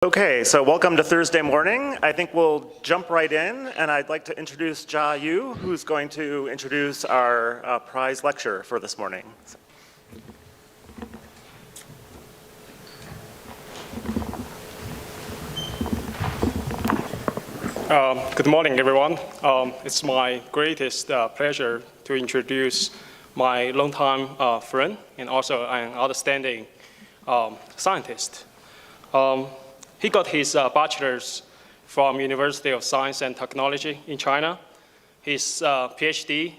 Okay, so welcome to Thursday morning. I think we'll jump right in, and I'd like to introduce Jia Yu, who's going to introduce our prize lecture for this morning. Good morning, everyone. It's my greatest pleasure to introduce my longtime friend and also an outstanding scientist. He got his bachelor's from University of Science and Technology in China, his PhD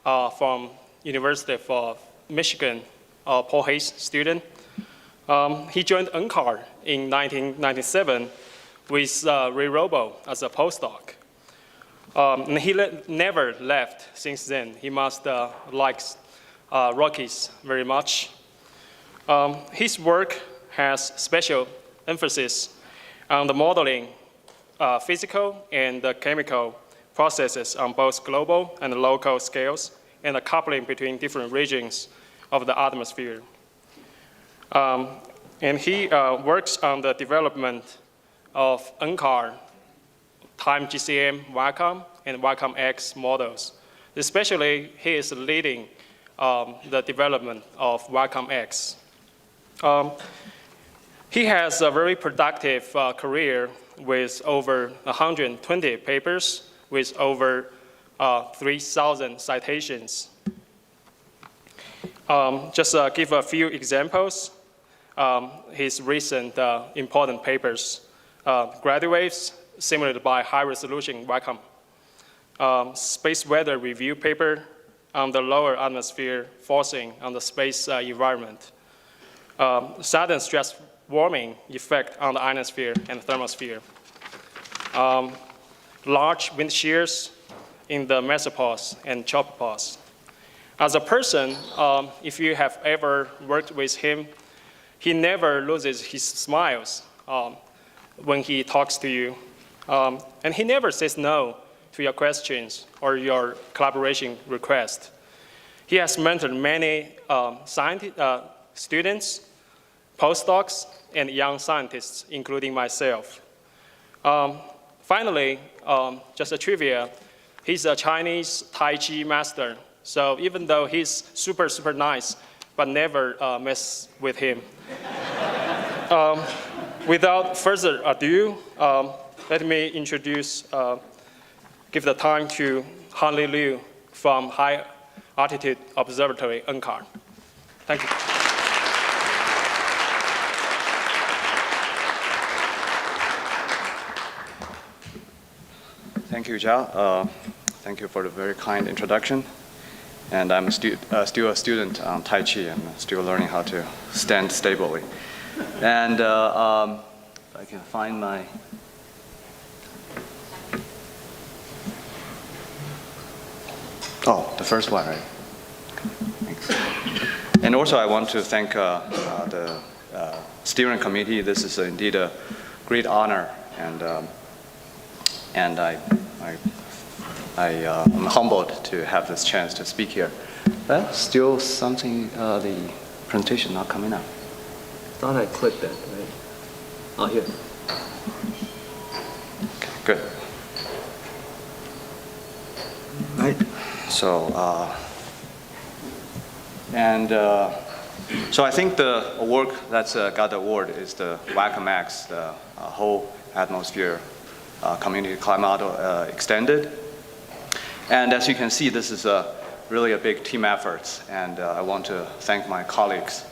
from University of Michigan, Paul Hayes student. He joined NCAR in 1997 with Ray Robo as a postdoc. And he never left since then. He must like Rockies very much. His work has special emphasis on the modeling physical and chemical processes on both global and local scales and the coupling between different regions of the atmosphere. And he works on the development of NCAR, time GCM, WACCM, and WACCMX models. Especially, he is leading the development of WACCMX. He has a very productive career with over 120 papers with over 3,000 citations. Just give a few examples. His recent important papers, gravity waves simulated by high-resolution WACCM, space weather review paper on the lower atmosphere forcing on the space environment, sudden stress warming effect on the ionosphere and thermosphere, large wind shears in the mesopause and tropopause. As a person, if you have ever worked with him, he never loses his smiles when he talks to you. And he never says no to your questions or your collaboration request. He has mentored many students, postdocs, and young scientists, including myself. Finally, just a trivia, he's a Chinese Tai Chi master. So even though he's super, super nice, but never mess with him. Without further ado, let me introduce, give the time to Hanli Liu from High Altitude Observatory, NCAR. Thank you. Thank you, Jia. Thank you for the very kind introduction. And I'm still a student on Tai Chi and still learning how to stand stably. And if I can find my... Oh, the first one, right? Thanks. And also I want to thank the steering committee. This is indeed a great honor, and I'm humbled to have this chance to speak here. But still something, the presentation not coming up. Thought I clicked that, right? Oh, here. Okay, good. Right. So, so I think the work that's got the award is the WACCMX, the whole atmosphere community climate model extended. And as you can see, this is really a big team effort. And I want to thank my colleagues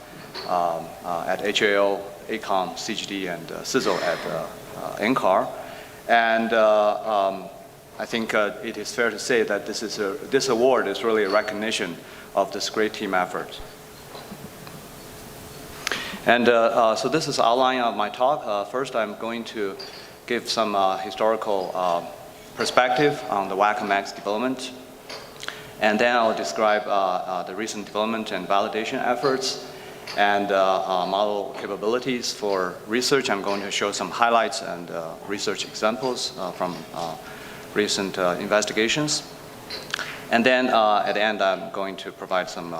at HAL, ACOM, CGD, and CISL at NCAR. And I think it is fair to say that this award is really a recognition of this great team effort. And so this is the outline of my talk. First, I'm going to give some historical perspective on the WACCMX development. And then I'll describe the recent development and validation efforts and model capabilities for research. I'm going to show some highlights and research examples from recent investigations. And then at the end, I'm going to provide some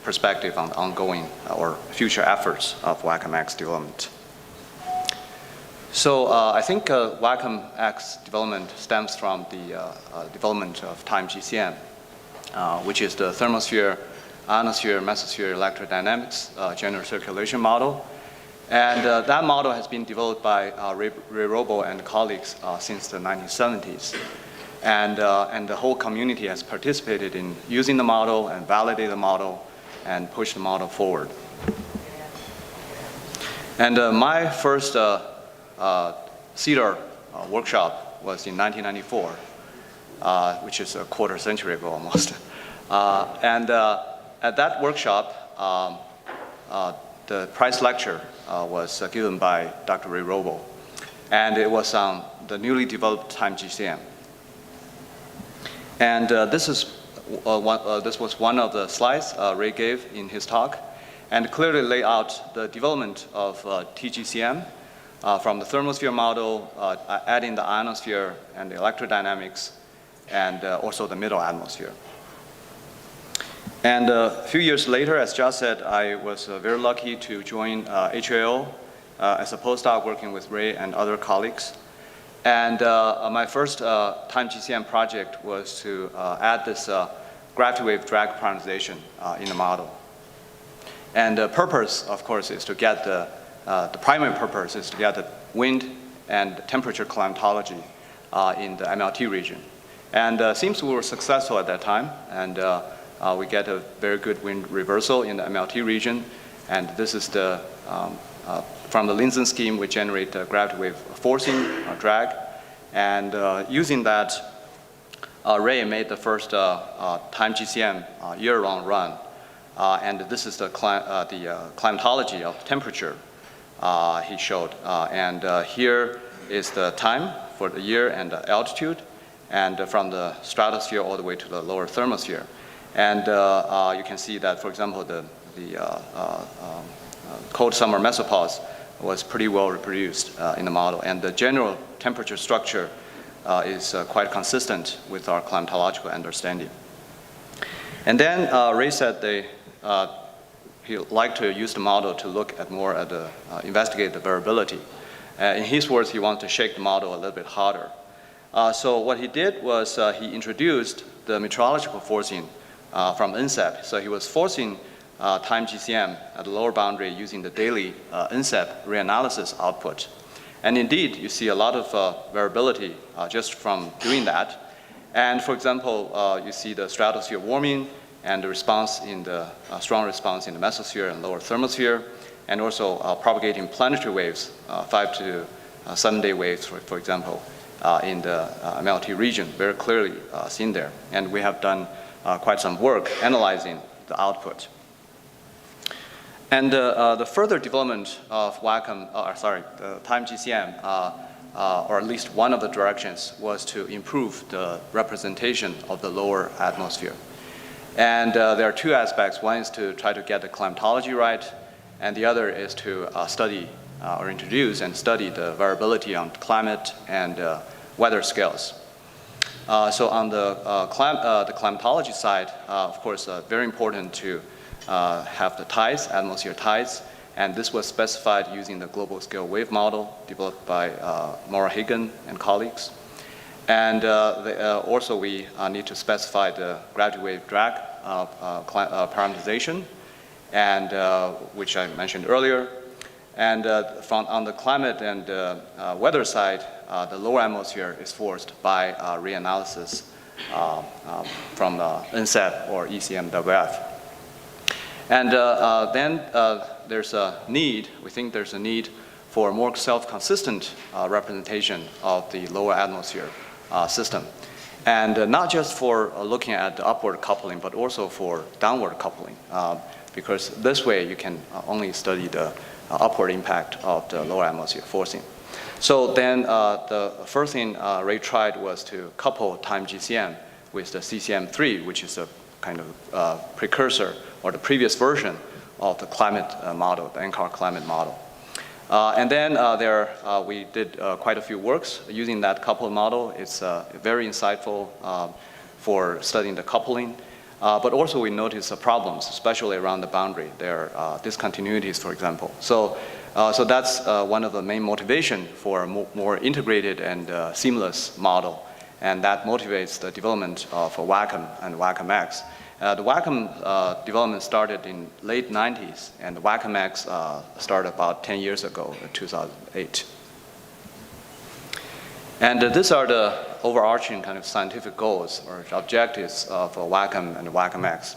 perspective on ongoing or future efforts of WACCMX development. So I think WACCMX development stems from the development of time GCM, which is the thermosphere, ionosphere, mesosphere electrodynamics general circulation model. And that model has been developed by Ray Robo and colleagues since the 1970s. And the whole community has participated in using the model and validate the model and push the model forward. And my first CEDAR workshop was in 1994, which is a quarter century ago almost. And at that workshop, the prize lecture was given by Dr. Ray Robo, and it was on the newly developed time GCM. And this was one of the slides Ray gave in his talk, and clearly lay out the development of TGCM from the thermosphere model, adding the ionosphere and the electrodynamics, and also the middle atmosphere. And a few years later, as Jia said, I was very lucky to join HAO as a postdoc working with Ray and other colleagues. And my first time GCM project was to add this gravity wave drag prioritization in the model. And the purpose, of course, is to get the primary purpose is to get the wind and temperature climatology in the MLT region. And seems we were successful at that time, and we get a very good wind reversal in the MLT region. And this is the, from the Linson scheme, we generate the gravity wave forcing drag. And using that, Ray made the first time GCM year-round run. And this is the climatology of temperature he showed. And here is the time for the year and the altitude, and from the stratosphere all the way to the lower thermosphere. And you can see that, for example, the cold summer mesopause was pretty well reproduced in the model. And the general temperature structure is quite consistent with our climatological understanding. And then Ray said he liked to use the model to look at more at the, investigate the variability. In his words, he wanted to shake the model a little bit harder. So what he did was he introduced the meteorological forcing from INSEP. So he was forcing time GCM at the lower boundary using the daily INSEP reanalysis output. And indeed, you see a lot of variability just from doing that. And for example, you see the stratosphere warming and the response in the strong response in the mesosphere and lower thermosphere, and also propagating planetary waves, 5 to 7 day waves, for example, in the MLT region, very clearly seen there. And we have done quite some work analyzing the output. And the further development of the time GCM, or at least one of the directions, was to improve the representation of the lower atmosphere. And there are two aspects. One is to try to get the climatology right, and the other is to study or introduce and study the variability on climate and weather scales. So on the climatology side, of course, very important to have the tides, atmosphere tides, and this was specified using the global scale wave model developed by Maura Hagen and colleagues. And also we need to specify the gravity wave drag parameterization, and which I mentioned earlier. And on the climate and weather side, the lower atmosphere is forced by reanalysis from INSEP or ECMWF. And then there's a need, we think there's a need for a more self-consistent representation of the lower atmosphere system. And not just for looking at the upward coupling, but also for downward coupling, because this way you can only study the upward impact of the lower atmosphere forcing. So then the first thing Ray tried was to couple time GCM with the CCM3, which is a kind of precursor or the previous version of the climate model, the NCAR climate model. And then we did quite a few works using that coupled model. It's very insightful for studying the coupling. But also we noticed problems, especially around the boundary. There are discontinuities, for example. So So that's one of the main motivation for a more integrated and seamless model. And that motivates the development of WACCM and WACCMX. The WACCM development started in late 90s, and the WACCMX started about 10 years ago, in 2008. And these are the overarching kind of scientific goals or objectives of WACCM and WACCMX.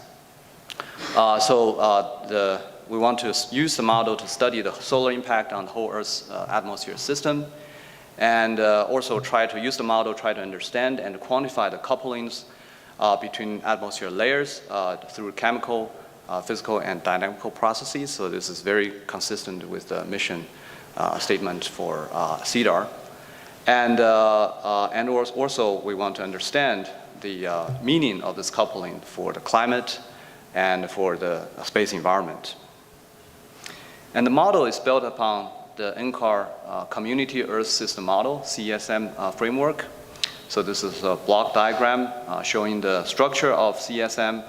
We want to use the model to study the solar impact on the whole Earth's atmosphere system, and also try to use the model, try to understand and quantify the couplings between atmosphere layers through chemical, physical, and dynamical processes. So this is very consistent with the mission statement for CEDAR. And also we want to understand the meaning of this coupling for the climate and for the space environment. And the model is built upon the NCAR Community Earth System Model, CESM framework. So this is a block diagram showing the structure of CSM.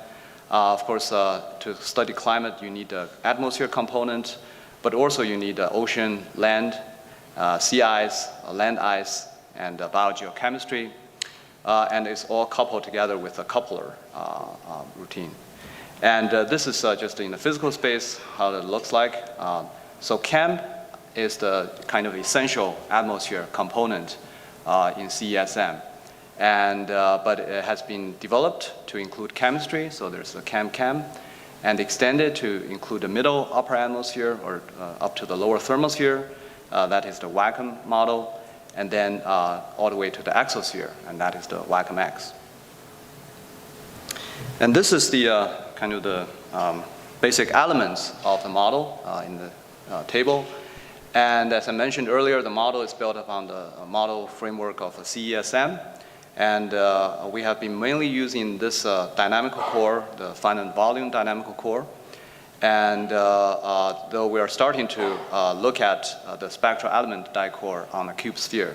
Of course, to study climate, you need the atmosphere component, but also you need the ocean, land, sea ice, land ice, and biogeochemistry. And it's all coupled together with a coupler routine. And this is just in the physical space, how it looks like. So CHEM is the kind of essential atmosphere component in CESM. And, but it has been developed to include chemistry, so there's a CHEM, and extended to include the middle upper atmosphere or up to the lower thermosphere. That is the WACCM model, and then all the way to the exosphere, and that is the WACCMX. And this is the kind of the basic elements of the model in the table. And as I mentioned earlier, the model is built upon the model framework of CESM. And we have been mainly using this dynamical core, the finite volume dynamical core. And though we are starting to look at the spectral element dicore on a cube sphere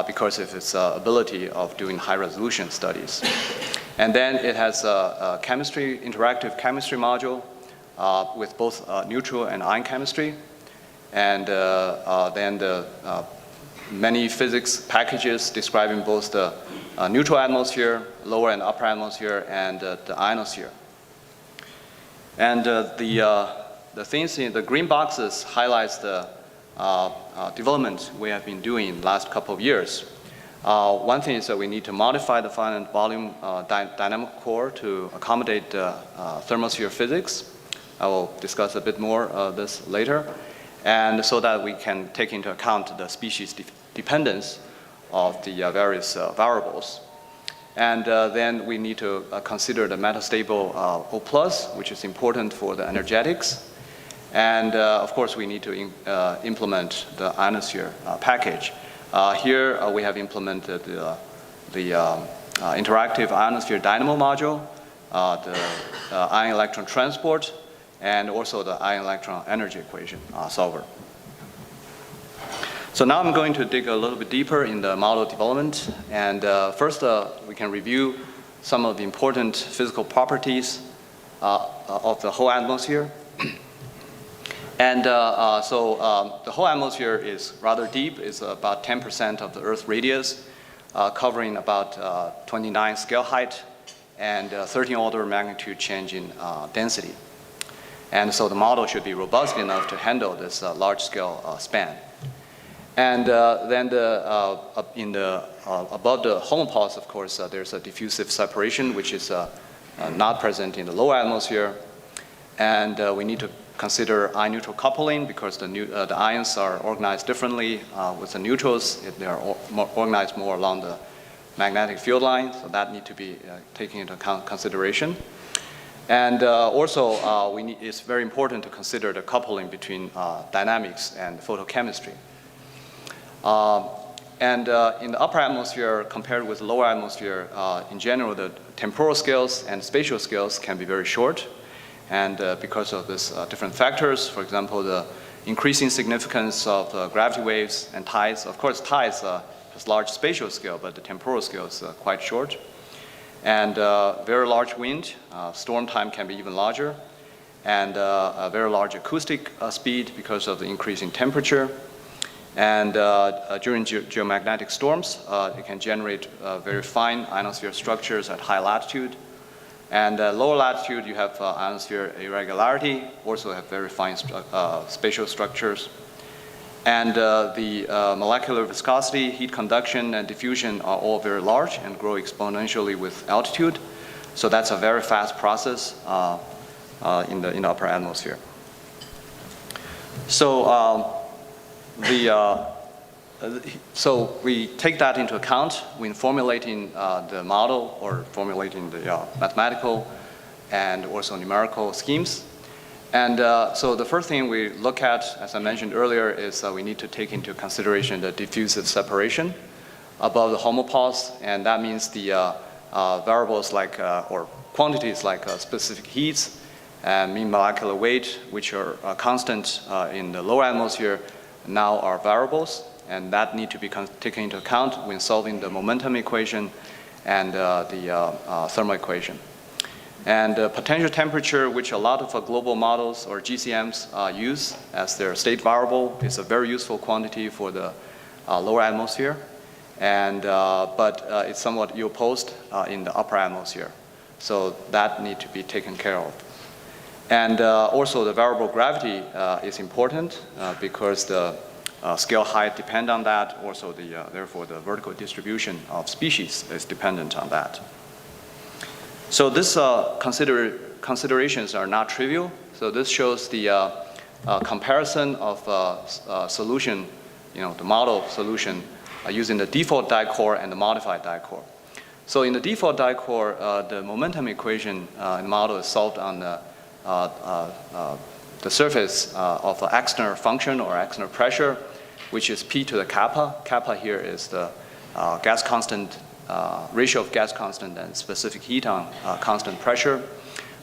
because of its ability of doing high resolution studies. And then it has a chemistry, interactive chemistry module with both neutral and ion chemistry. And then the many physics packages describing both the neutral atmosphere, lower and upper atmosphere, and the ionosphere. And the things in the green boxes highlights the development we have been doing in the last couple of years. One thing is that we need to modify the finite volume dynamic core to accommodate thermosphere physics. I will discuss a bit more of this later. And so that we can take into account the species dependence of the various variables. And then we need to consider the metastable OPlus, which is important for the energetics. And of course, we need to implement the ionosphere package. Here we have implemented the interactive ionosphere Dynamo module, the ion-electron transport, and also the ion-electron energy equation solver. So now I'm going to dig a little bit deeper in the model development. And first, we can review some of the important physical properties of the whole atmosphere. And the whole atmosphere is rather deep. It's about 10% of the Earth radius, covering about 29 scale height and 13 order of magnitude change in density. And so the model should be robust enough to handle this large-scale span. And then above the homopause, of course, there's a diffusive separation, which is not present in the lower atmosphere. And we need to consider ion-neutral coupling because the ions are organized differently with the neutrals. They are organized more along the magnetic field line, so that need to be taken into consideration. And also, it's very important to consider the coupling between dynamics and photochemistry. In the upper atmosphere, compared with the lower atmosphere, in general, the temporal scales and spatial scales can be very short. And because of these different factors, for example, the increasing significance of gravity waves and tides. Of course, tides has large spatial scale, but the temporal scale is quite short. And very large wind, storm time can be even larger. and a very large acoustic speed because of the increase in temperature. And during geomagnetic storms, it can generate very fine ionosphere structures at high latitude. And lower latitude, you have ionosphere irregularity, also have very fine spatial structures. And the molecular viscosity, heat conduction, and diffusion are all very large and grow exponentially with altitude. So that's a very fast process in the upper atmosphere. So so we take that into account when formulating the model or formulating the mathematical and also numerical schemes. And so the first thing we look at, as I mentioned earlier, is we need to take into consideration the diffusive separation above the homopause, and that means the variables like, or quantities like specific heats and mean molecular weight, which are constant in the lower atmosphere, now are variables, and that need to be taken into account when solving the momentum equation and the thermal equation. And potential temperature, which a lot of global models or GCMs use as their state variable, is a very useful quantity for the lower atmosphere. And, but it's somewhat ill-posed in the upper atmosphere. So that need to be taken care of. And also the variable gravity is important because the scale height depend on that. Also, therefore, the vertical distribution of species is dependent on that. So this considerations are not trivial. So this shows the comparison of solution, the model solution using the default die-core and the modified die-core. So in the default die-core, the momentum equation in the model is solved on the surface of an Exner function or Exner pressure, which is P to the kappa. Kappa here is the gas constant, ratio of gas constant and specific heat on constant pressure.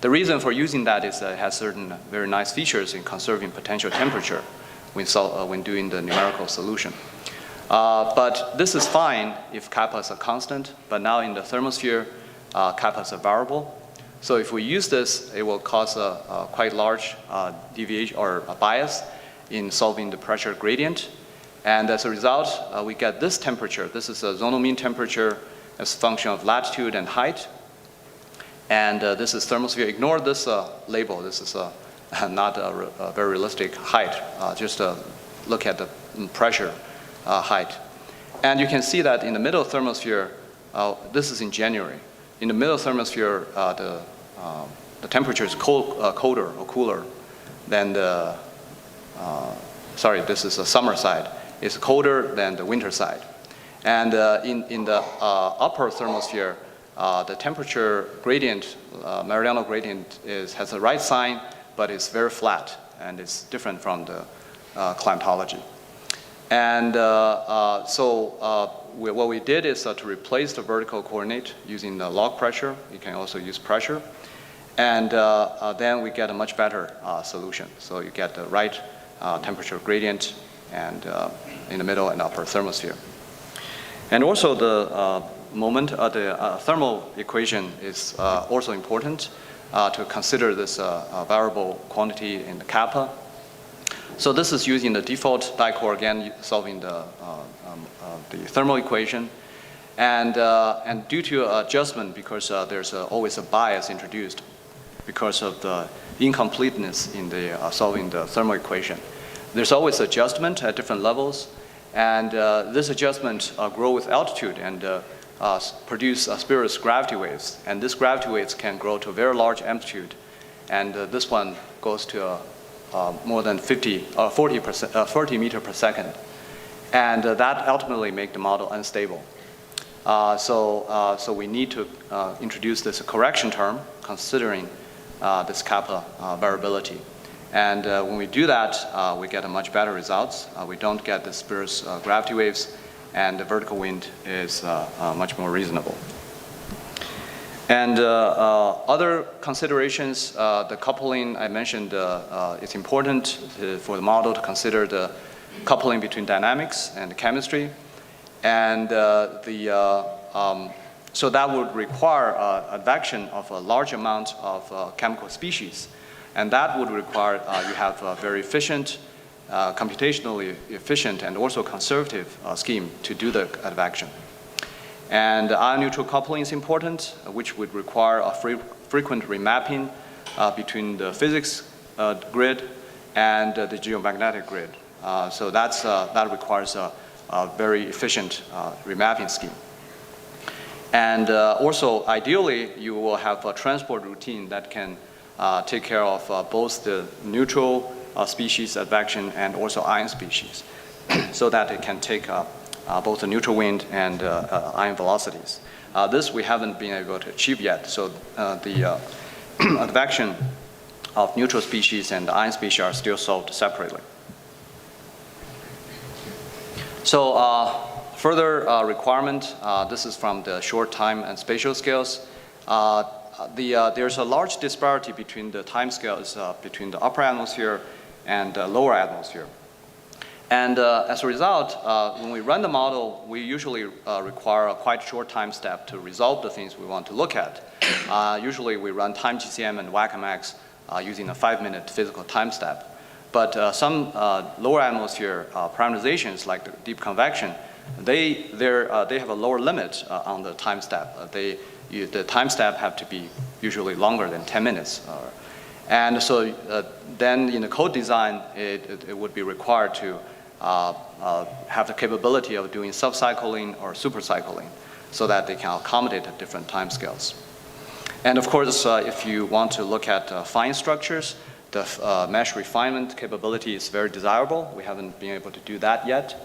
The reason for using that is it has certain very nice features in conserving potential temperature when doing the numerical solution. But this is fine if kappa is a constant, but now in the thermosphere, kappa is a variable. So if we use this, it will cause a quite large deviation or a bias in solving the pressure gradient. And as a result, we get this temperature. This is a zonal mean temperature as a function of latitude and height. And this is thermosphere. Ignore this label. This is not a very realistic height. Just look at the pressure height. And you can see that in the middle thermosphere, this is in January. In the middle thermosphere, the temperature is colder or cooler than the, sorry, this is the summer side. It's colder than the winter side. And in the upper thermosphere, the temperature gradient, meridional gradient has a right sign, but it's very flat, and it's different from the climatology. And what we did is to replace the vertical coordinate using the log pressure. You can also use pressure. And then we get a much better solution. So you get the right temperature gradient and in the middle and upper thermosphere. And also the thermal equation is also important to consider this variable quantity in the kappa. So this is using the default die-core again, solving the thermal equation. And due to adjustment, because there's always a bias introduced because of the incompleteness in the solving the thermal equation. There's always adjustment at different levels, and this adjustment grow with altitude and produce spurious gravity waves. And these gravity waves can grow to a very large amplitude, and this one goes to more than 40 meters per second. And that ultimately make the model unstable. So we need to introduce this correction term considering this kappa variability. And when we do that, we get a much better results. We don't get the spurious gravity waves, and the vertical wind is much more reasonable. And other considerations, the coupling I mentioned, it's important for the model to consider the coupling between dynamics and chemistry. And so that would require advection of a large amount of chemical species And that would require you have a very efficient, computationally efficient and also conservative scheme to do the advection. And ion-neutral coupling is important, which would require a frequent remapping between the physics grid and the geomagnetic grid. So that requires a very efficient remapping scheme. And also, ideally, you will have a transport routine that can take care of both the neutral species advection and also ion species, so that it can take both the neutral wind and ion velocities. This we haven't been able to achieve yet, so the advection of neutral species and ion species are still solved separately. So further requirement, this is from the short time and spatial scales. There's a large disparity between the time scales between the upper atmosphere and the lower atmosphere. And as a result, when we run the model, we usually require a quite short time step to resolve the things we want to look at. Usually we run time GCM and WACCMX using a 5-minute physical time step. But some lower atmosphere parameterizations, like the deep convection, they have a lower limit on the time step. The time step have to be usually longer than 10 minutes. And so then in the code design, it would be required to have the capability of doing subcycling or supercycling so that they can accommodate at different time scales. And of course, if you want to look at fine structures, the mesh refinement capability is very desirable. We haven't been able to do that yet.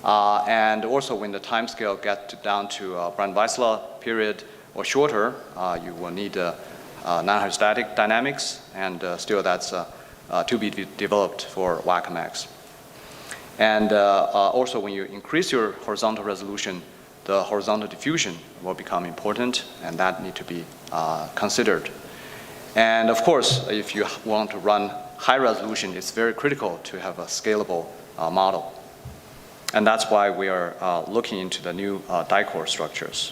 And also when the time scale gets down to Brand-Weissler period or shorter, you will need non-hydrostatic dynamics, and still that's to be developed for WACCMX. And also when you increase your horizontal resolution, the horizontal diffusion will become important, and that need to be considered. And of course, if you want to run high resolution, it's very critical to have a scalable model. And that's why we are looking into the new dicore structures.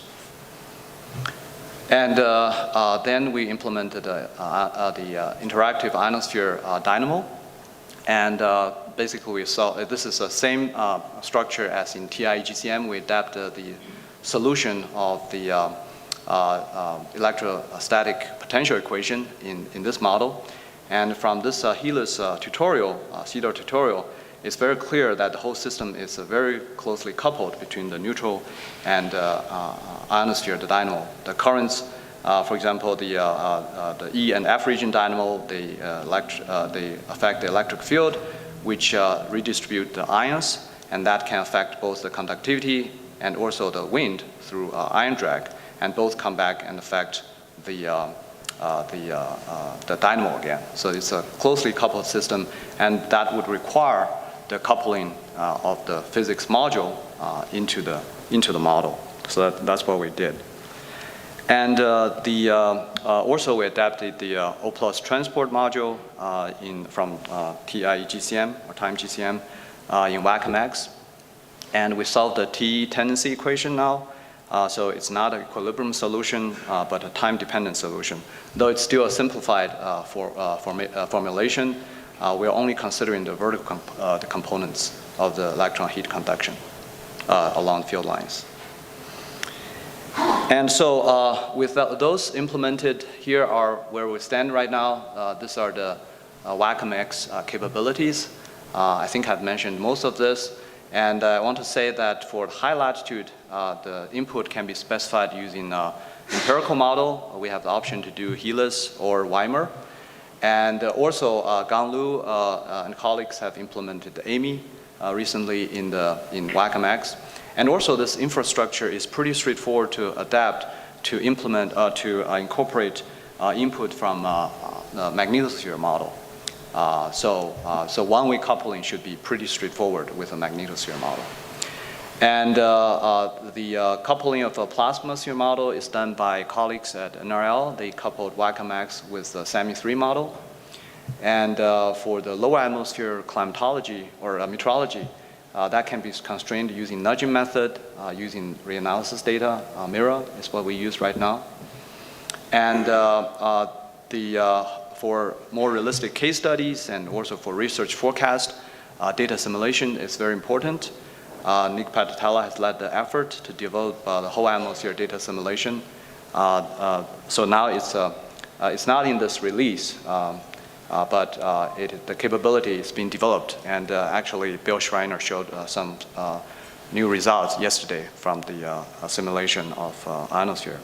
And then we implemented the interactive ionosphere Dynamo. And basically we saw this is the same structure as in TI-GCM. We adapted the solution of the electrostatic potential equation in this model. And from this HELIS tutorial, CEDAR tutorial, it's very clear that the whole system is very closely coupled between the neutral and ionosphere, the dynamo. The currents, for example, the E and F region dynamo, they affect the electric field, which redistribute the ions, and that can affect both the conductivity and also the wind through ion drag, and both come back and affect the dynamo again. So it's a closely coupled system, and that would require the coupling of the physics module into the model. So that's what we did. And also we adapted the OPlus Transport module from TI-GCM or time GCM in WACCMX. And we solved the TE tendency equation now. So it's not an equilibrium solution, but a time-dependent solution. Though it's still a simplified formulation, we're only considering the vertical the components of the electron heat conduction along field lines. And so with those implemented, here are where we stand right now. These are the WACCMX capabilities. I think I've mentioned most of this. And I want to say that for high latitude, the input can be specified using empirical model. We have the option to do HELIS or Weimer. And also, Gang Lu and colleagues have implemented the AMI recently in WACCMX. And also, this infrastructure is pretty straightforward to adapt, to implement, to incorporate input from the magnetosphere model. So one-way coupling should be pretty straightforward with a magnetosphere model. And the coupling of a plasmasphere model is done by colleagues at NRL. They coupled WACCMX with the SAMI-3 model. And for the lower atmosphere climatology or metrology, that can be constrained using nudging method, using reanalysis data. Mirror is what we use right now. And for more realistic case studies and also for research forecast, data simulation is very important. Nick Patatella has led the effort to develop the whole atmosphere data simulation. So now it's not in this release, but the capability is being developed. And actually, Bill Schreiner showed some new results yesterday from the simulation of ionosphere.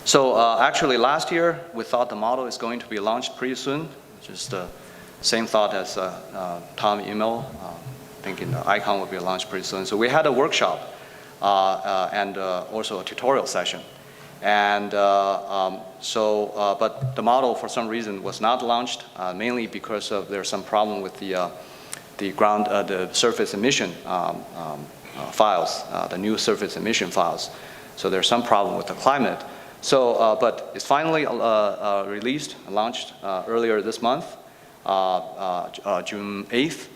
So actually, last year, we thought the model is going to be launched pretty soon, which is the same thought as Tom Email, thinking the icon will be launched pretty soon. So we had a workshop and also a tutorial session. And but the model, for some reason, was not launched, mainly because there's some problem with the surface emission files, the new surface emission files. So there's some problem with the climate. So, but it's finally released, launched earlier this month, June 8th.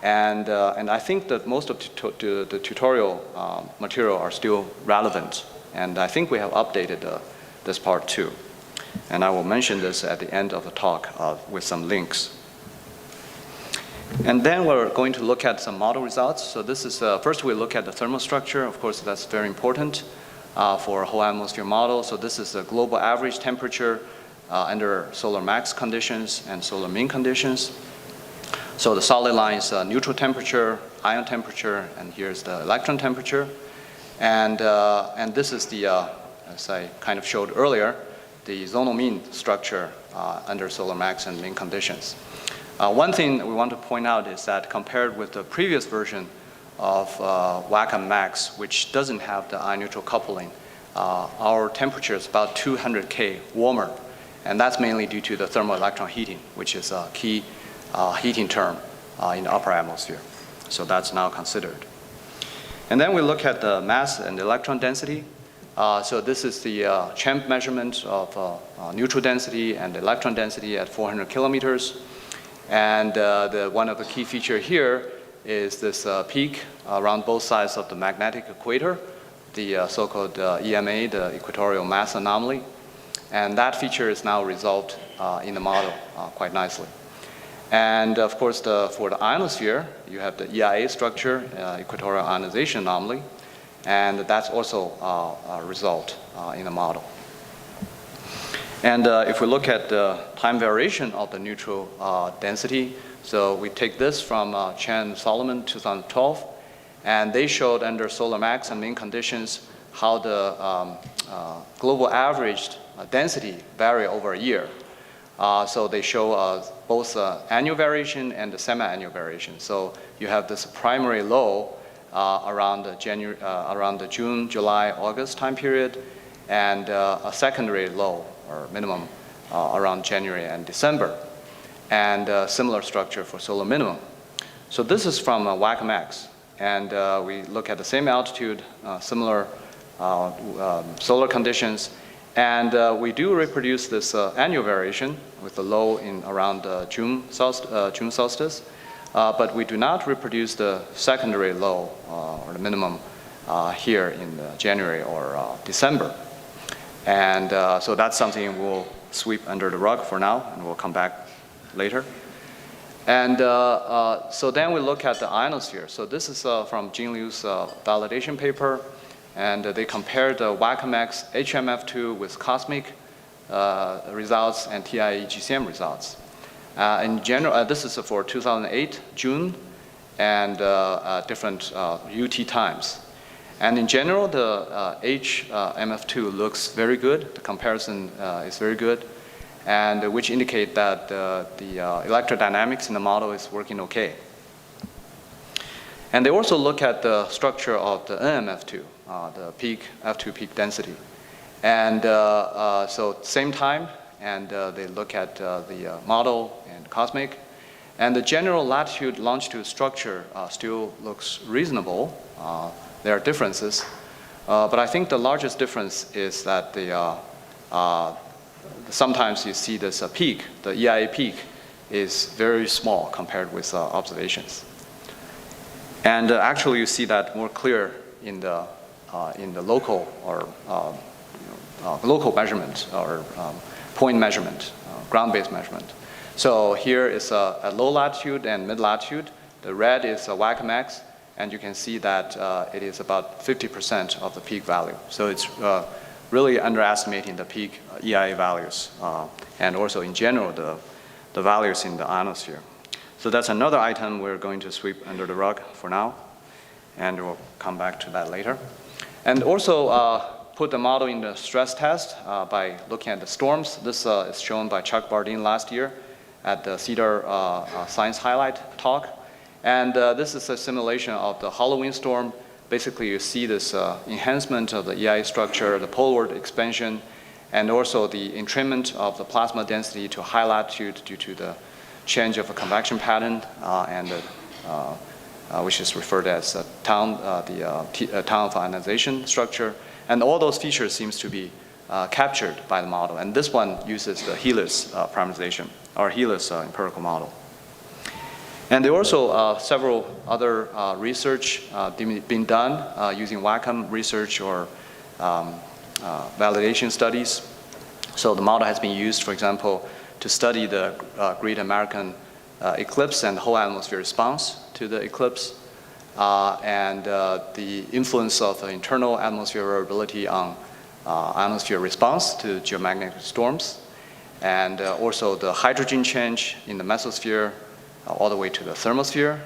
And I think that most of the tutorial material are still relevant. And I think we have updated this part too. And I will mention this at the end of the talk with some links. And then we're going to look at some model results. So this is, first we look at the thermal structure. Of course, that's very important for a whole atmosphere model. So this is the global average temperature under solar max conditions and solar min conditions. So the solid line is neutral temperature, ion temperature, and here's the electron temperature. And this is the, as I kind of showed earlier, the zonal mean structure under solar max and min conditions. One thing that we want to point out is that compared with the previous version of WACCMX, which doesn't have the ion neutral coupling, our temperature is about 200 K warmer. And that's mainly due to the thermal electron heating, which is a key heating term in the upper atmosphere. So that's now considered. And then we look at the mass and electron density. So this is the CHEMP measurement of neutral density and electron density at 400 kilometers. And one of the key features here is this peak around both sides of the magnetic equator, the so-called EMA, the equatorial mass anomaly. And that feature is now resolved in the model quite nicely. And of course, for the ionosphere, you have the EIA structure, equatorial ionization anomaly, and that's also resolved in the model. And if we look at the time variation of the neutral density, so we take this from Chen and Solomon 2012, and they showed under solar max and min conditions how the global averaged density vary over a year. So they show both annual variation and the semi-annual variation. So you have this primary low around the June, July, August time period, and a secondary low or minimum around January and December, and similar structure for solar minimum. So this is from WACCMX, and we look at the same altitude, similar solar conditions. And we do reproduce this annual variation with the low in around June solstice, but we do not reproduce the secondary low or the minimum here in January or December. And so that's something we'll sweep under the rug for now, and we'll come back later. And so then we look at the ionosphere. So this is from Jing Liu's validation paper. And they compared the WACCMX HMF2 with COSMIC results and TIE GCM results. In general, this is for 2008, June, and different UT times. And in general, the HMF2 looks very good. The comparison is very good, and which indicate that the electrodynamics in the model is working okay. And they also look at the structure of the NMF2, the F2 peak density. And so same time, and they look at the model and COSMIC. And the general latitude longitude structure still looks reasonable. There are differences. But I think the largest difference is that sometimes you see this peak, the EIA peak, is very small compared with observations. And actually, you see that more clear in the local or local measurement or point measurement ground-based measurement. So here is a low latitude and mid latitude. The red is a WACCMX, and you can see that it is about 50% of the peak value. So it's really underestimating the peak EIA values, and also in general the values in the ionosphere. So that's another item we're going to sweep under the rug for now, and we'll come back to that later. And also put the model in the stress test by looking at the storms. This is shown by Chuck Bardeen last year at the CEDAR Science Highlight talk. And this is a simulation of the Halloween storm. Basically, you see this enhancement of the EIA structure, the poleward expansion, and also the entrainment of the plasma density to high latitude due to the change of a convection pattern, which is referred as the town of ionization structure. And all those features seems to be captured by the model. And this one uses the Helix parameterization, or Helix empirical model. And there are also several other research being done using WACCM research or validation studies. So the model has been used, for example, to study the Great American eclipse and the whole atmosphere response to the eclipse, and the influence of the internal atmosphere variability on ionosphere response to geomagnetic storms, and also the hydrogen change in the mesosphere all the way to the thermosphere,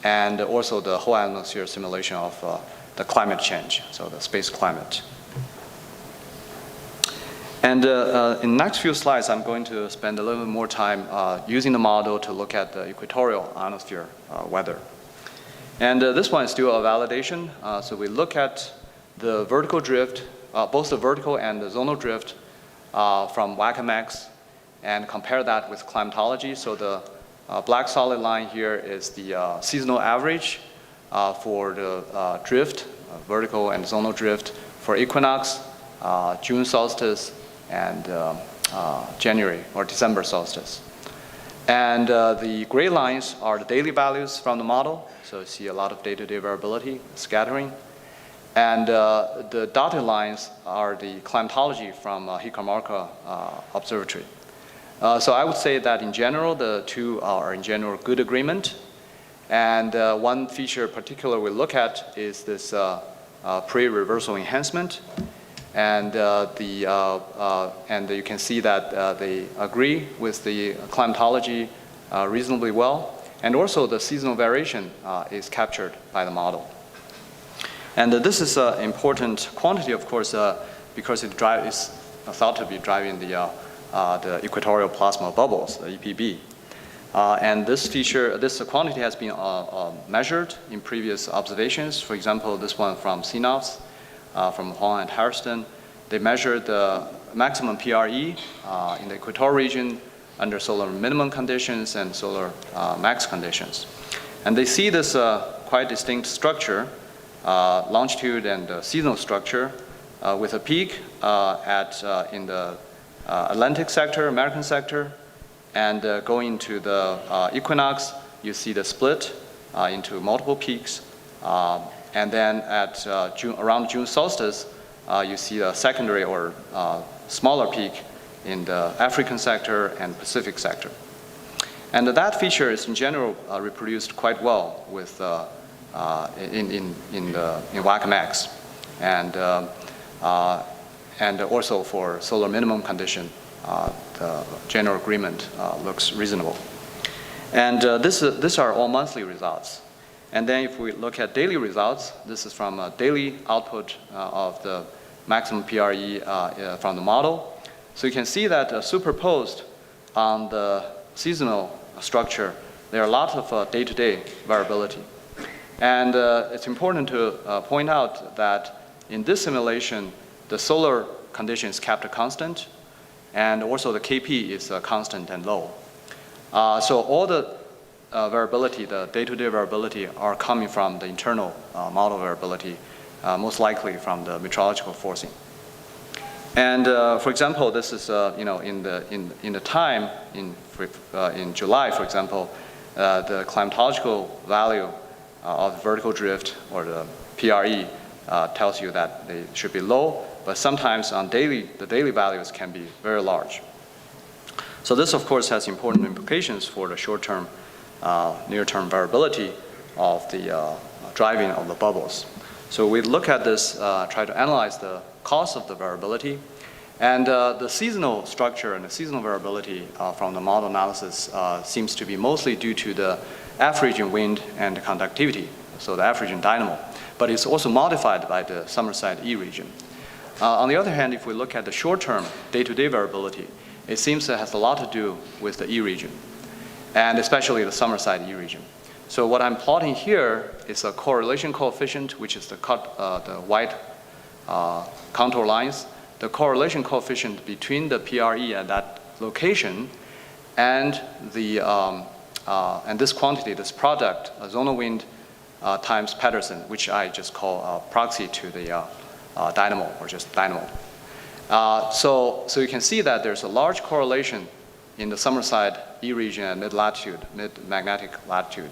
and also the whole atmosphere simulation of the climate change, so the space climate. And in the next few slides, I'm going to spend a little bit more time using the model to look at the equatorial ionosphere weather. And this one is still a validation. So we look at the vertical drift, both the vertical and the zonal drift from WACCMX, and compare that with climatology. So the black solid line here is the seasonal average for the drift, vertical and zonal drift for equinox, June solstice, and January or December solstice. And the gray lines are the daily values from the model. So you see a lot of day-to-day variability, scattering. And the dotted lines are the climatology from Hickomarca Observatory. So I would say that in general, the two are in general good agreement. And one feature particular we look at is this pre-reversal enhancement. And you can see that they agree with the climatology reasonably well. And also the seasonal variation is captured by the model. And this is an important quantity, of course, because it is thought to be driving the equatorial plasma bubbles, the EPB. And this feature, this quantity has been measured in previous observations. For example, this one from CNOPS, from Huang and Hairston. They measured the maximum PRE in the equatorial region under solar minimum conditions and solar max conditions. And they see this quite distinct structure, longitude and seasonal structure, with a peak in the Atlantic sector, American sector, and going to the equinox, you see the split into multiple peaks. And then at around June solstice, you see a secondary or smaller peak in the African sector and Pacific sector. And that feature is in general reproduced quite well with in WACCMX, and also for solar minimum condition, the general agreement looks reasonable. And these are all monthly results. And then if we look at daily results, this is from a daily output of the maximum PRE from the model. So you can see that superposed on the seasonal structure, there are a lot of day-to-day variability. And it's important to point out that in this simulation, the solar condition is kept constant, and also the KP is constant and low. So all the variability, the day-to-day variability, are coming from the internal model variability, most likely from the meteorological forcing. And for example, this is in the time in July, for example, the climatological value of vertical drift or the PRE tells you that they should be low, but sometimes on the daily values can be very large. So this, of course, has important implications for the short-term, near-term variability of the driving of the bubbles. So we look at this, try to analyze the cause of the variability. And the seasonal structure and the seasonal variability from the model analysis seems to be mostly due to the averaging wind and the conductivity, so the averaging dynamo. But it's also modified by the summer side E region. On the other hand, if we look at the short-term day-to-day variability, it seems it has a lot to do with the E region, and especially the summer side E region. So what I'm plotting here is a correlation coefficient, which is the white contour lines. The correlation coefficient between the PRE at that location and this quantity, this product, zonal wind times Patterson, which I just call proxy to the dynamo, or just dynamo. So you can see that there's a large correlation in the summer side E region and mid-latitude, mid-magnetic latitude.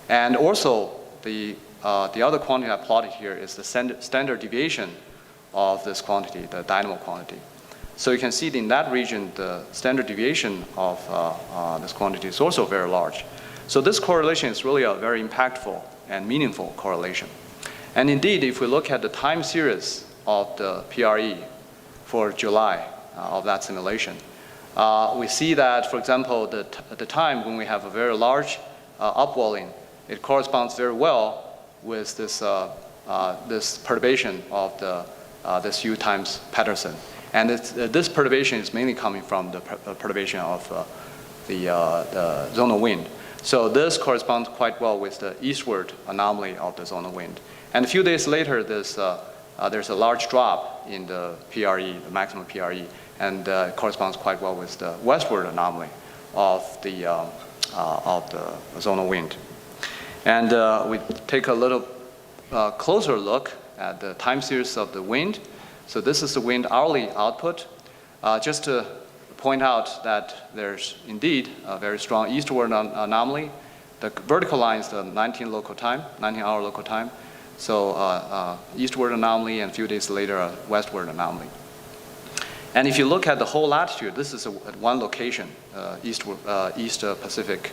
And also, the other quantity I plotted here is the standard deviation of this quantity, the dynamo quantity. So you can see in that region, the standard deviation of this quantity is also very large. So this correlation is really a very impactful and meaningful correlation. And indeed, if we look at the time series of the PRE for July of that simulation, we see that, for example, at the time when we have a very large upwelling, it corresponds very well with this, this perturbation of this U times Patterson. And this perturbation is mainly coming from the perturbation of the zonal wind. So this corresponds quite well with the eastward anomaly of the zonal wind. And a few days later, there's a large drop in the PRE, the maximum PRE, and it corresponds quite well with the westward anomaly of the zonal wind. And we take a little closer look at the time series of the wind. So this is the wind hourly output. Just to point out that there's indeed a very strong eastward anomaly. The vertical line is the 19-hour local time. So eastward anomaly, and a few days later, a westward anomaly. And if you look at the whole latitude, this is at one location, East Pacific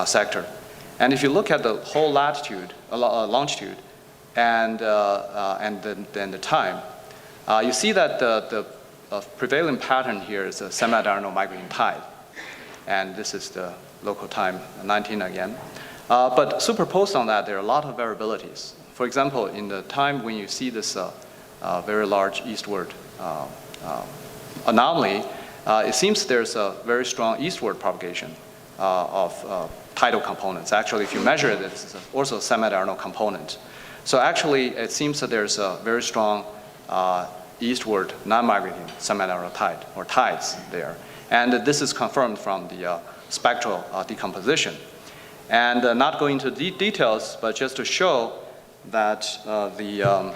sector. And if you look at the whole latitude, longitude, and then the time, you see that the prevailing pattern here is a semi-diurnal migrating tide. And this is the local time, 19 again. But superposed on that, there are a lot of variabilities. For example, in the time when you see this very large eastward anomaly, it seems there's a very strong eastward propagation of tidal components. Actually, if you measure it, it's also a semi-diurnal component. So actually, it seems that there's a very strong eastward non-migrating semi-diurnal tide, or tides there. And this is confirmed from the spectral decomposition. And not going into details, but just to show that the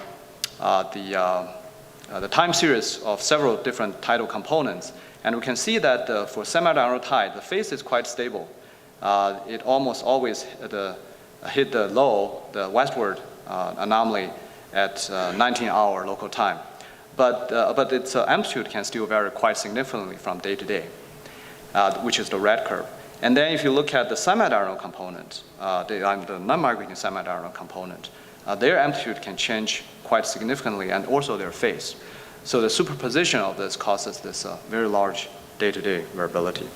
time series of several different tidal components. And we can see that for semi-diurnal tide, the phase is quite stable. It almost always hit the low, the westward anomaly at 19-hour local time. But its amplitude can still vary quite significantly from day to day, which is the red curve. And then if you look at the semi-diurnal component, the non-migrating semi-diurnal component, their amplitude can change quite significantly, and also their phase. So the superposition of this causes this very large day-to-day variability.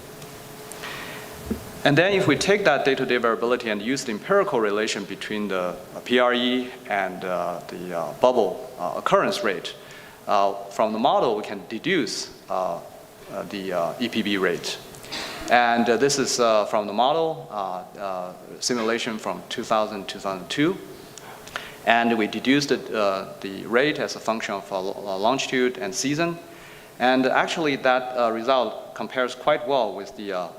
And then if we take that day-to-day variability and use the empirical relation between the PRE and the bubble occurrence rate, from the model we can deduce the Epb rate. And this is from the model simulation from 2000-2002. And we deduced the rate as a function of longitude and season. And actually that result compares quite well with the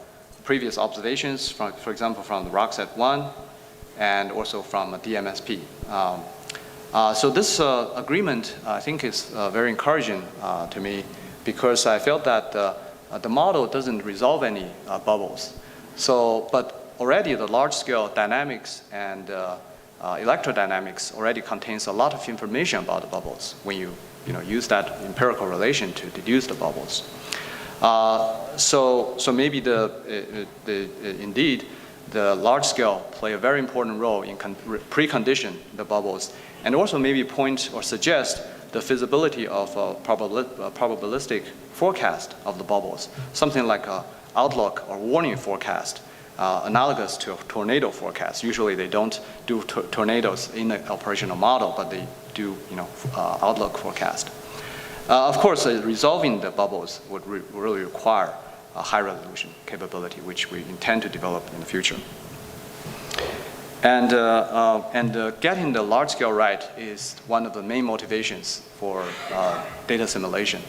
previous observations, for example, from the ROCCM 1 and also from DMSP. So this agreement, I think, is very encouraging to me, because I felt that the model doesn't resolve any bubbles. So, but already the large-scale dynamics and electrodynamics already contains a lot of information about the bubbles when you use that empirical relation to deduce the bubbles. So maybe indeed, the large scale play a very important role in precondition the bubbles, and also maybe point or suggest the feasibility of a probabilistic forecast of the bubbles, something like a outlook or warning forecast, analogous to a tornado forecast. Usually they don't do tornadoes in the operational model, but they do outlook forecast. Of course, resolving the bubbles would really require a high resolution capability, which we intend to develop in the future. And getting the large scale right is one of the main motivations for data simulation.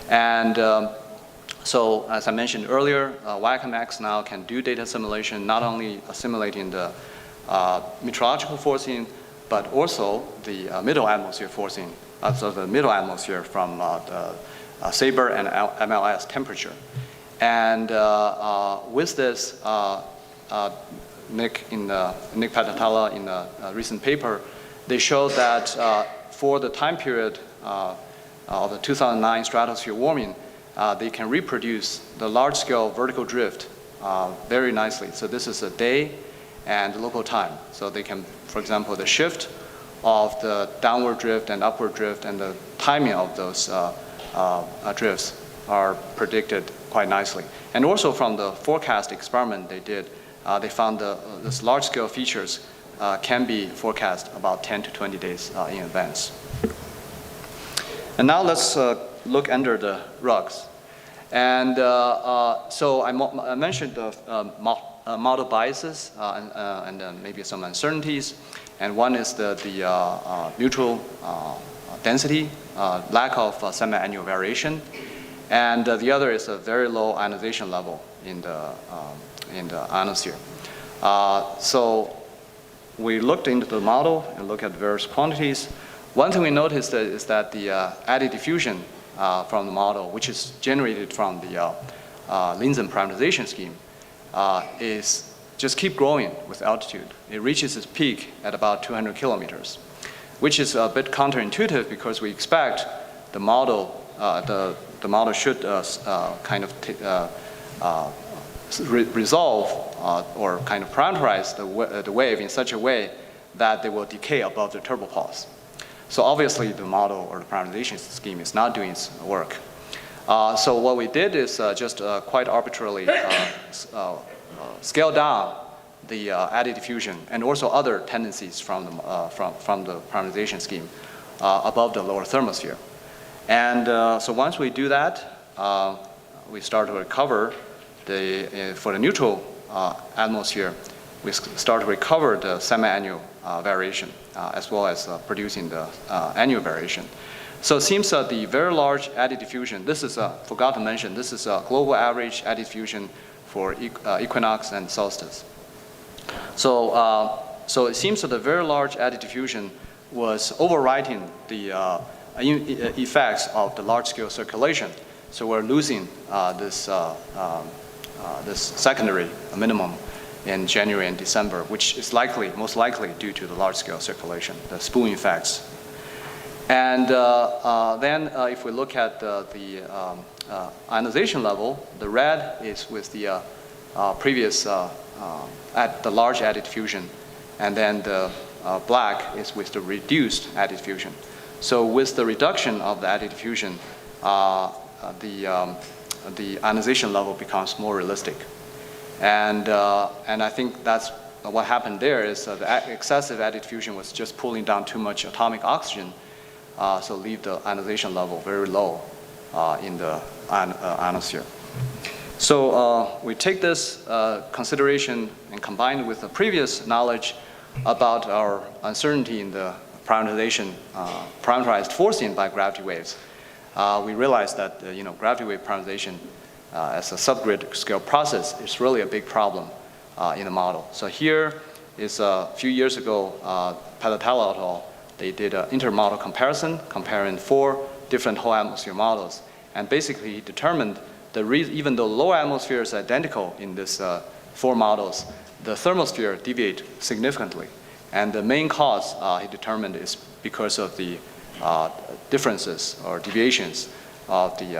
And so, as I mentioned earlier, WACCMX now can do data simulation, not only simulating the meteorological forcing, but also the middle atmosphere forcing, so the middle atmosphere from the CEDAR and MLS temperature. And with this, Nick Patatala in a recent paper, they showed that for the time period of the 2009 stratosphere warming, they can reproduce the large-scale vertical drift very nicely. So this is a day and local time. So they can, for example, the shift of the downward drift and upward drift and the timing of those drifts are predicted quite nicely. And also from the forecast experiment they did, they found this large-scale features can be forecast about 10 to 20 days in advance. And now let's look under the rugs. And so I mentioned the model biases and maybe some uncertainties. And one is the neutral density, lack of semi-annual variation. And the other is a very low ionization level in the ionosphere. So we looked into the model and looked at various quantities. One thing we noticed is that the added diffusion from the model, which is generated from the Linsen parameterization scheme, is just keep growing with altitude. It reaches its peak at about 200 kilometers, which is a bit counterintuitive because we expect the model should kind of resolve or kind of parameterize the wave in such a way that they will decay above the turbopulse. So obviously the model or the parameterization scheme is not doing its work. So what we did is just quite arbitrarily scale down the added diffusion and also other tendencies from the parameterization scheme above the lower thermosphere. And so once we do that, we start to recover for the neutral atmosphere, we start to recover the semi-annual variation as well as producing the annual variation. So it seems that the very large added diffusion, this is, forgot to mention, this is a global average added diffusion for equinox and solstice. So, so it seems that the very large added diffusion was overwriting the effects of the large-scale circulation. So we're losing this secondary minimum in January and December, which is most likely due to the large-scale circulation, the spoon effects. And then if we look at the ionization level, the red is with the previous, at the large added diffusion, and then the black is with the reduced added diffusion. So with the reduction of the added diffusion, the ionization level becomes more realistic. And I think that's what happened there is the excessive added diffusion was just pulling down too much atomic oxygen, so leave the ionization level very low in the ionosphere. So we take this consideration and combine it with the previous knowledge about our uncertainty in the parameterized forcing by gravity waves. We realized that gravity wave parameterization as a subgrid scale process is really a big problem in the model. So here is a few years ago, Patatala et al. They did an intermodel comparison, comparing 4 different whole atmosphere models, and basically determined even though low atmosphere is identical in these 4 models, the thermosphere deviate significantly. And the main cause he determined is because of the differences or deviations of the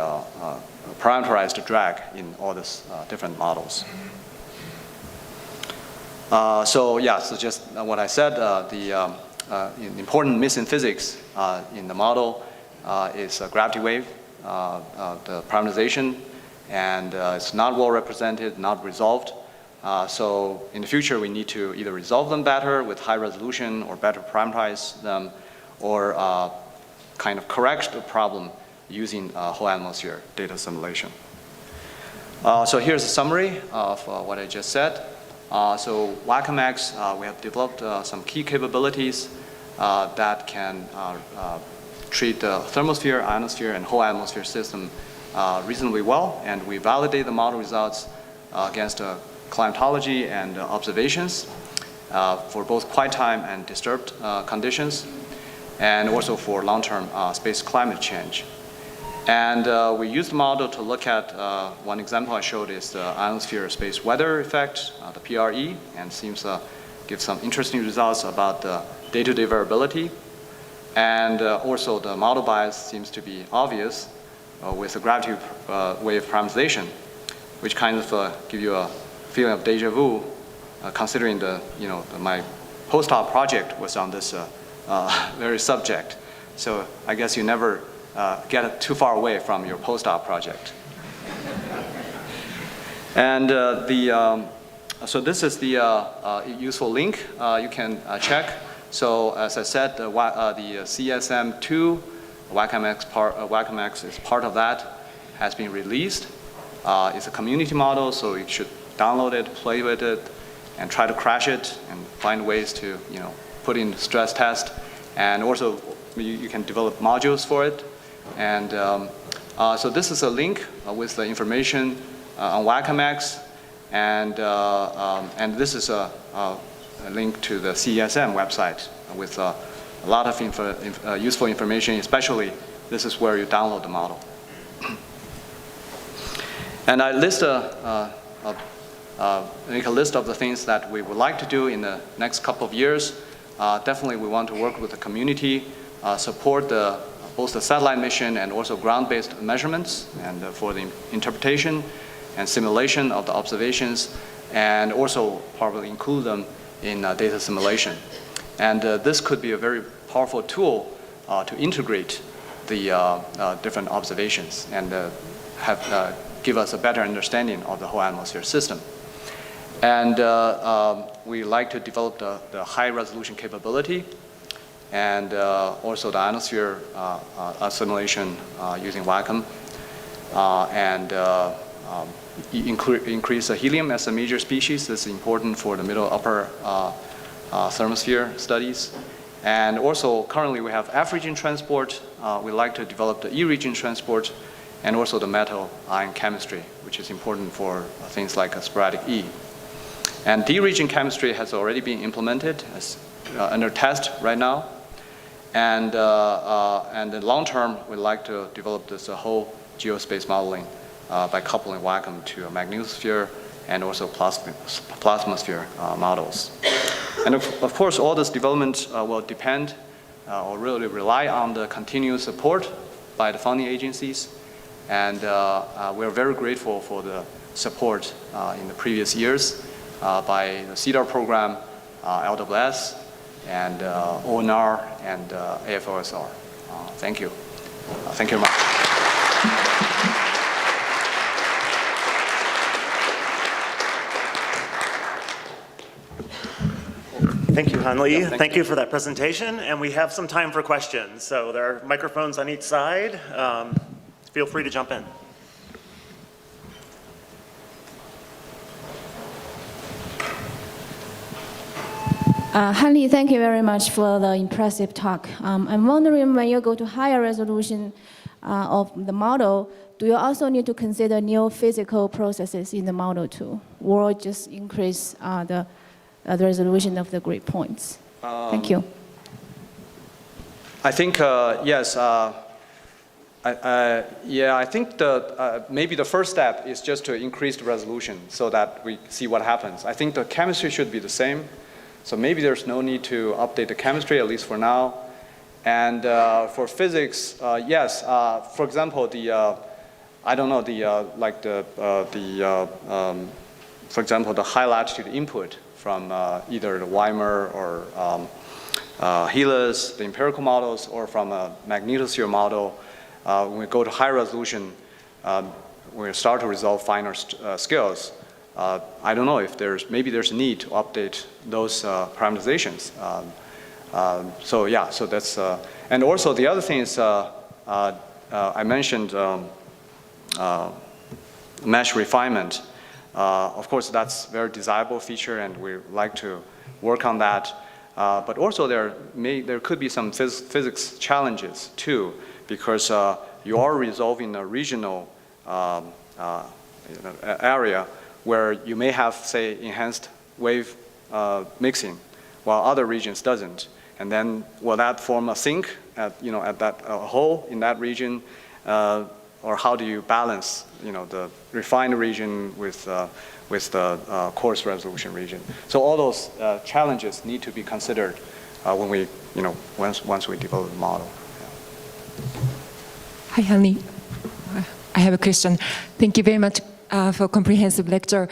parameterized drag in all these different models. So just what I said, the important missing physics in the model is gravity wave, the parameterization, and it's not well represented, not resolved. So in the future, we need to either resolve them better with high resolution or better parameterize them, or kind of correct the problem using whole atmosphere data simulation. So here's a summary of what I just said. So WACCMX, we have developed some key capabilities that can treat the thermosphere, ionosphere, and whole atmosphere system reasonably well, and we validate the model results against climatology and observations for both quiet time and disturbed conditions, and also for long-term space climate change. And we used the model to look at, one example I showed is the ionosphere space weather effect, the PRE, and seems to give some interesting results about the day-to-day variability. And also the model bias seems to be obvious with the gravity wave parameterization, which kind of give you a feeling of deja vu, considering my postdoc project was on this very subject. So I guess you never get too far away from your postdoc project. And so this is the useful link you can check. So as I said, the CSM2 WACCMX is part of that, has been released. It's a community model, so you should download it, play with it, and try to crash it, and find ways to put in stress test. And also, you can develop modules for it. And so this is a link with the information on WACCMX, and this is a link to the CESM website with a lot of useful information, especially this is where you download the model. And I make a list of the things that we would like to do in the next couple of years. Definitely we want to work with the community, support both the satellite mission and also ground-based measurements, and for the interpretation and simulation of the observations, and also probably include them in data simulation. And this could be a very powerful tool to integrate the different observations and give us a better understanding of the whole atmosphere system. And we like to develop the high resolution capability, and also the ionosphere simulation using WACCM, and increase the helium as a major species. This is important for the middle upper thermosphere studies. And also currently we have F-region transport. We like to develop the E-region transport, and also the metal ion chemistry, which is important for things like a sporadic E. And D-region chemistry has already been implemented as under test right now. And in the long term, we'd like to develop this whole geospace modeling by coupling WACCM to a magnetosphere and also plasmasphere models. And of course, all this development will depend or really rely on the continuous support by the funding agencies. And we're very grateful for the support in the previous years by the CEDAR program, LWS, and ONR, and AFOSR. Thank you. Thank you very much. Thank you, Hanli. Yeah, thank you for that presentation. And we have some time for questions. So there are microphones on each side. Feel free to jump in. Hanli, thank you very much for the impressive talk. I'm wondering, when you go to higher resolution of the model, do you also need to consider new physical processes in the model too, or just increase the resolution of the grid points? Thank you. I think, yes. I think maybe the first step is just to increase the resolution so that we see what happens. I think the chemistry should be the same. So maybe there's no need to update the chemistry, at least for now. And for physics, yes. For example, I don't know, for example, the high latitude input from either the Weimar or HeLAS, the empirical models, or from a magnetosphere model. When we go to high resolution, we start to resolve finer scales. I don't know if maybe there's a need to update those parameterizations. So yeah, so that's, and also the other thing is, I mentioned mesh refinement. Of course, that's a very desirable feature, and we like to work on that. But also there could be some physics challenges too, because you are resolving a regional area where you may have, say, enhanced wave mixing, while other regions doesn't. And then will that form a sink at that hole in that region, or how do you balance the refined region with the coarse resolution region? So all those challenges need to be considered when we once we develop the model. Yeah. Hi, Hanley. I have a question. Thank you very much for a comprehensive lecture.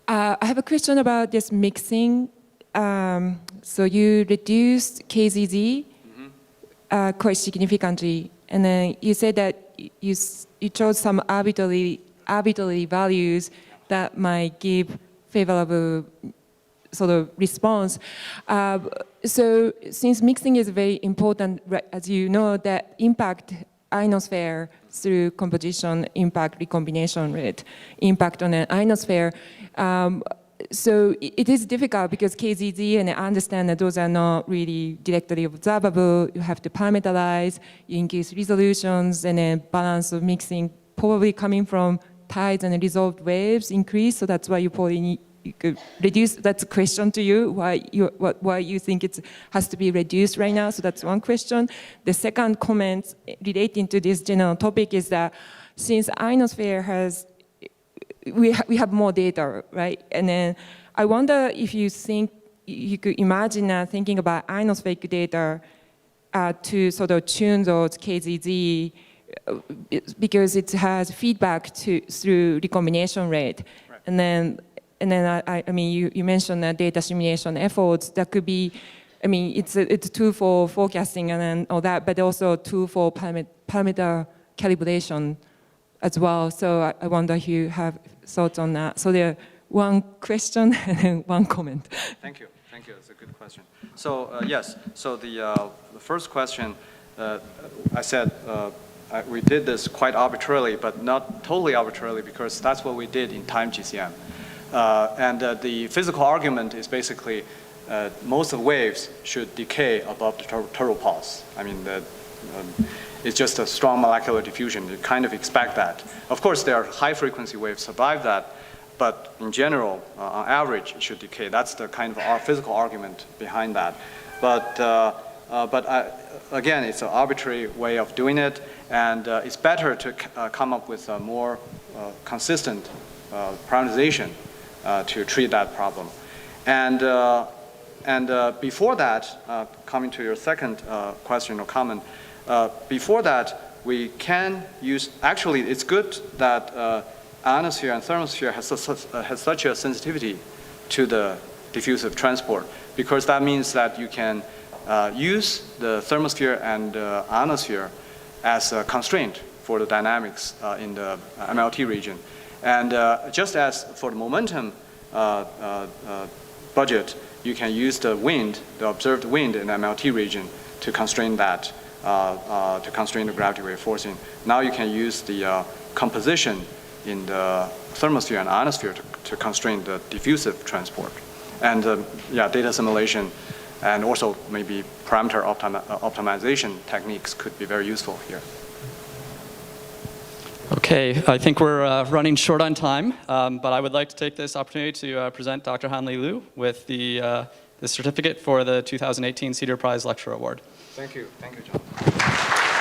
I have a question about this mixing. So you reduced KZZ quite significantly, and then you said that you chose some arbitrary values that might give favorable sort of response. So since mixing is very important, as you know, that impact ionosphere through composition, impact recombination rate, impact on an ionosphere. So it is difficult because KZZ, and I understand that those are not really directly observable. You have to parameterize, you increase resolutions, and then balance of mixing probably coming from tides and resolved waves increase. So that's why you probably need, you could reduce. That's a question to you, why you think it has to be reduced right now. So that's one question. The second comment relating to this general topic is that since ionosphere has, we have more data, right? And then I wonder if you think you could imagine thinking about ionospheric data to sort of tune those KZZ because it has feedback through recombination rate. Right. And then I mean you mentioned data simulation efforts that could be, I mean it's a tool for forecasting and then all that, but also a tool for parameter calibration as well. So I wonder if you have thoughts on that. So there, one question and one comment. Thank you. Thank you. That's a good question. So yes. So the first question, I said we did this quite arbitrarily, but not totally arbitrarily because that's what we did in time GCM. And the physical argument is basically most of the waves should decay above the turbo pulse. I mean it's just a strong molecular diffusion. You kind of expect that. Of course, there are high-frequency waves survive that, but in general, on average, it should decay. That's the kind of our physical argument behind that. But again, it's an arbitrary way of doing it, and it's better to come up with a more consistent parameterization to treat that problem. And before that, coming to your second question or comment, before that, we can use, actually it's good that ionosphere and thermosphere has such a sensitivity to the diffusive transport, because that means that you can use the thermosphere and ionosphere as a constraint for the dynamics in the MLT region. And just as for the momentum budget, you can use the wind, the observed wind in the MLT region to constrain that, to constrain the gravity wave forcing. Now you can use the composition in the thermosphere and ionosphere to constrain the diffusive transport. And yeah, data assimilation and also maybe parameter optimization techniques could be very useful here. Okay, I think we're running short on time, but I would like to take this opportunity to present Dr. Hanley Liu with the certificate for the 2018 CEDAR Prize Lecture Award. Thank you, John.